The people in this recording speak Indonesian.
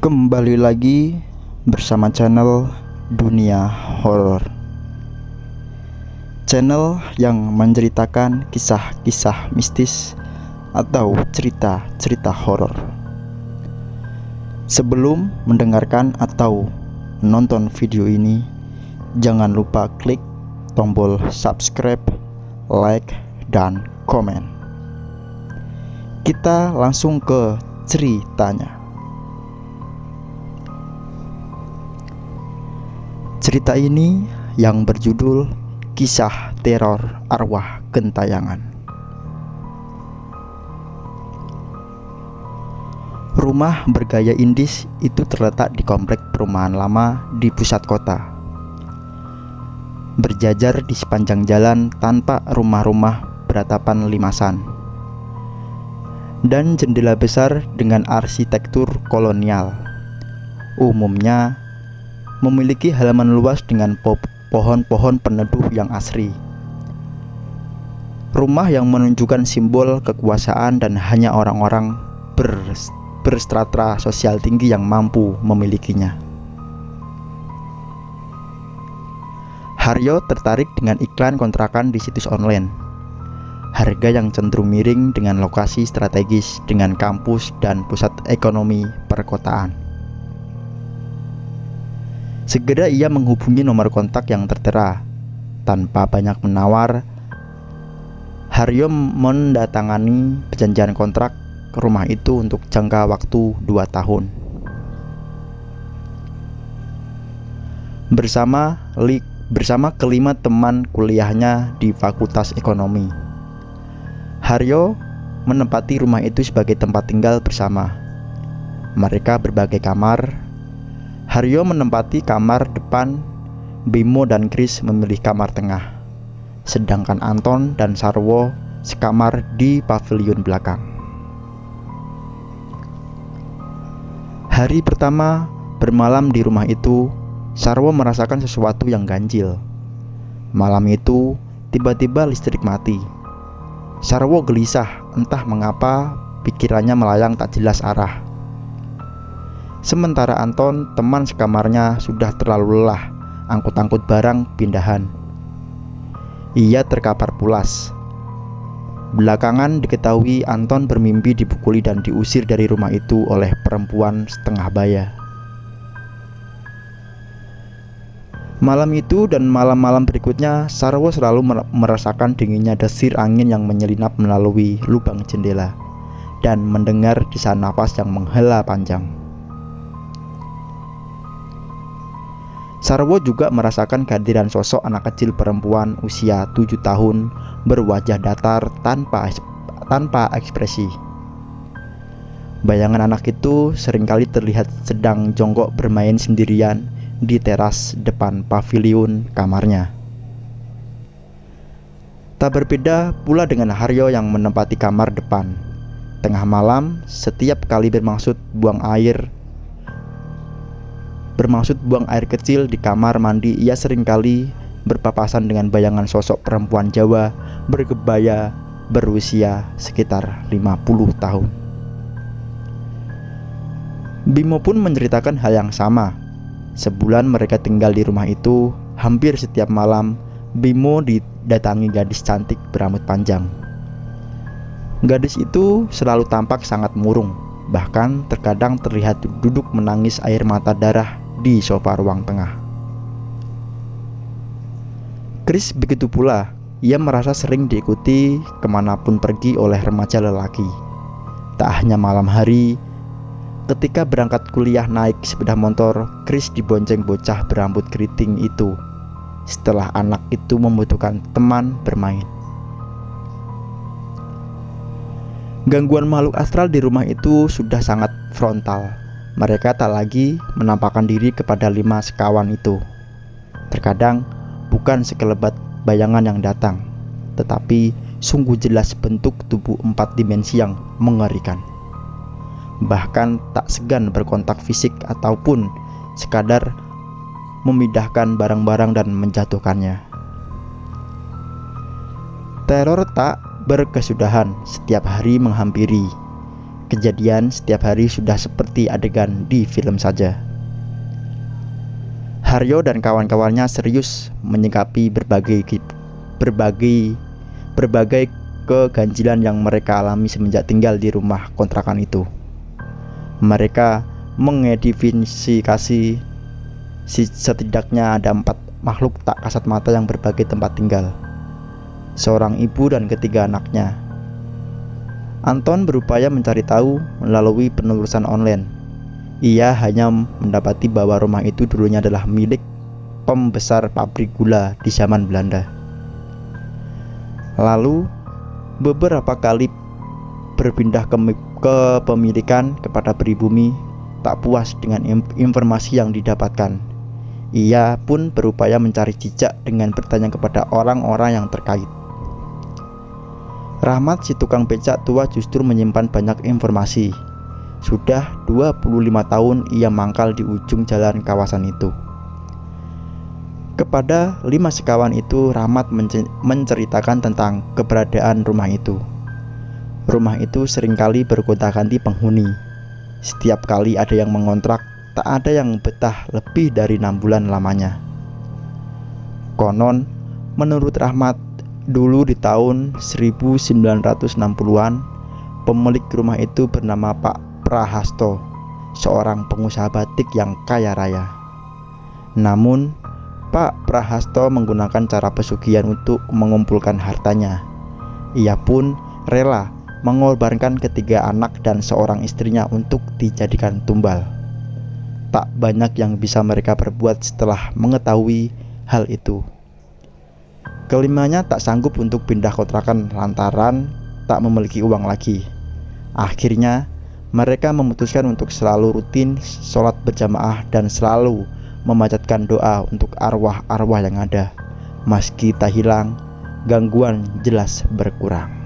Kembali lagi bersama channel Dunia Horor. Channel yang menceritakan kisah-kisah mistis atau cerita-cerita horor. Sebelum mendengarkan atau menonton video ini, jangan lupa klik tombol subscribe, like, dan komen. Kita langsung ke ceritanya. Cerita ini yang berjudul Kisah Teror Arwah Gentayangan. Rumah bergaya Indis itu terletak di komplek perumahan lama di pusat kota. Berjajar di sepanjang jalan tanpa rumah-rumah beratapan limasan dan jendela besar dengan arsitektur kolonial. Umumnya memiliki halaman luas dengan pohon-pohon peneduh yang asri. Rumah yang menunjukkan simbol kekuasaan dan hanya orang-orang berstrata sosial tinggi yang mampu memilikinya. Haryo tertarik dengan iklan kontrakan di situs online. Harga yang cenderung miring dengan lokasi strategis dengan kampus dan pusat ekonomi perkotaan. Segera ia menghubungi nomor kontak yang tertera. Tanpa banyak menawar, Haryo mendatangani perjanjian kontrak rumah itu untuk jangka waktu 2 tahun. Bersama kelima teman kuliahnya di Fakultas Ekonomi, Haryo menempati rumah itu sebagai tempat tinggal bersama. Mereka berbagai kamar. Haryo menempati kamar depan, Bimo dan Chris memilih kamar tengah, sedangkan Anton dan Sarwo sekamar di pavilion belakang. Hari pertama bermalam di rumah itu, Sarwo merasakan sesuatu yang ganjil. Malam itu, tiba-tiba listrik mati. Sarwo gelisah, entah mengapa pikirannya melayang tak jelas arah. Sementara Anton, teman sekamarnya, sudah terlalu lelah angkut-angkut barang pindahan. Ia terkapar pulas. Belakangan diketahui Anton bermimpi dipukuli dan diusir dari rumah itu oleh perempuan setengah baya. Malam itu dan malam-malam berikutnya, Sarwo selalu merasakan dinginnya desir angin yang menyelinap melalui lubang jendela dan mendengar desahan napas yang menghela panjang. Sarwo juga merasakan kehadiran sosok anak kecil perempuan usia 7 tahun berwajah datar tanpa ekspresi. Bayangan anak itu seringkali terlihat sedang jongkok bermain sendirian di teras depan pavilion kamarnya. Tak berbeda pula dengan Haryo yang menempati kamar depan. Tengah malam, setiap kali bermaksud buang air kecil di kamar mandi, ia seringkali berpapasan dengan bayangan sosok perempuan Jawa berkebaya berusia sekitar 50 tahun. Bimo pun menceritakan hal yang sama. Sebulan mereka tinggal di rumah itu, hampir setiap malam Bimo didatangi gadis cantik berambut panjang. Gadis itu selalu tampak sangat murung, bahkan terkadang terlihat duduk menangis air mata darah di sofa ruang tengah. Chris begitu pula. Ia merasa sering diikuti kemanapun pergi oleh remaja lelaki. Tak hanya malam hari, ketika berangkat kuliah naik sepeda motor, Chris dibonceng bocah berambut keriting itu setelah anak itu membutuhkan teman bermain. Gangguan makhluk astral di rumah itu sudah sangat frontal. Mereka tak lagi menampakkan diri kepada 5 sekawan itu. Terkadang bukan sekelebat bayangan yang datang, tetapi sungguh jelas bentuk tubuh 4 dimensi yang mengerikan. Bahkan tak segan berkontak fisik ataupun sekadar memindahkan barang-barang dan menjatuhkannya. Teror tak berkesudahan setiap hari menghampiri. Kejadian setiap hari sudah seperti adegan di film saja. Haryo dan kawan-kawannya serius menyikapi berbagai keganjilan yang mereka alami semenjak tinggal di rumah kontrakan itu. Mereka mengidentifikasi setidaknya ada 4 makhluk tak kasat mata yang berbagi tempat tinggal. Seorang ibu dan ketiga anaknya. Anton berupaya mencari tahu melalui penelusuran online. Ia hanya mendapati bahwa rumah itu dulunya adalah milik pembesar pabrik gula di zaman Belanda. Lalu beberapa kali berpindah kepemilikan kepada pribumi. Tak puas dengan informasi yang didapatkan, ia pun berupaya mencari jejak dengan bertanya kepada orang-orang yang terkait. Rahmat, si tukang becak tua, justru menyimpan banyak informasi. Sudah 25 tahun ia mangkal di ujung jalan kawasan itu. Kepada 5 sekawan itu, Rahmat menceritakan tentang keberadaan rumah itu. Rumah itu seringkali bergonta-ganti penghuni. Setiap kali ada yang mengontrak, tak ada yang betah lebih dari 6 bulan lamanya. Konon, menurut Rahmat, dulu di tahun 1960-an, pemilik rumah itu bernama Pak Prahasto, seorang pengusaha batik yang kaya raya. Namun, Pak Prahasto menggunakan cara pesugihan untuk mengumpulkan hartanya. Ia pun rela mengorbankan ketiga anak dan seorang istrinya untuk dijadikan tumbal. Tak banyak yang bisa mereka perbuat setelah mengetahui hal itu. Kelimanya tak sanggup untuk pindah kontrakan lantaran tak memiliki uang lagi. Akhirnya mereka memutuskan untuk selalu rutin sholat berjamaah dan selalu memanjatkan doa untuk arwah-arwah yang ada. Meski tak hilang, gangguan jelas berkurang.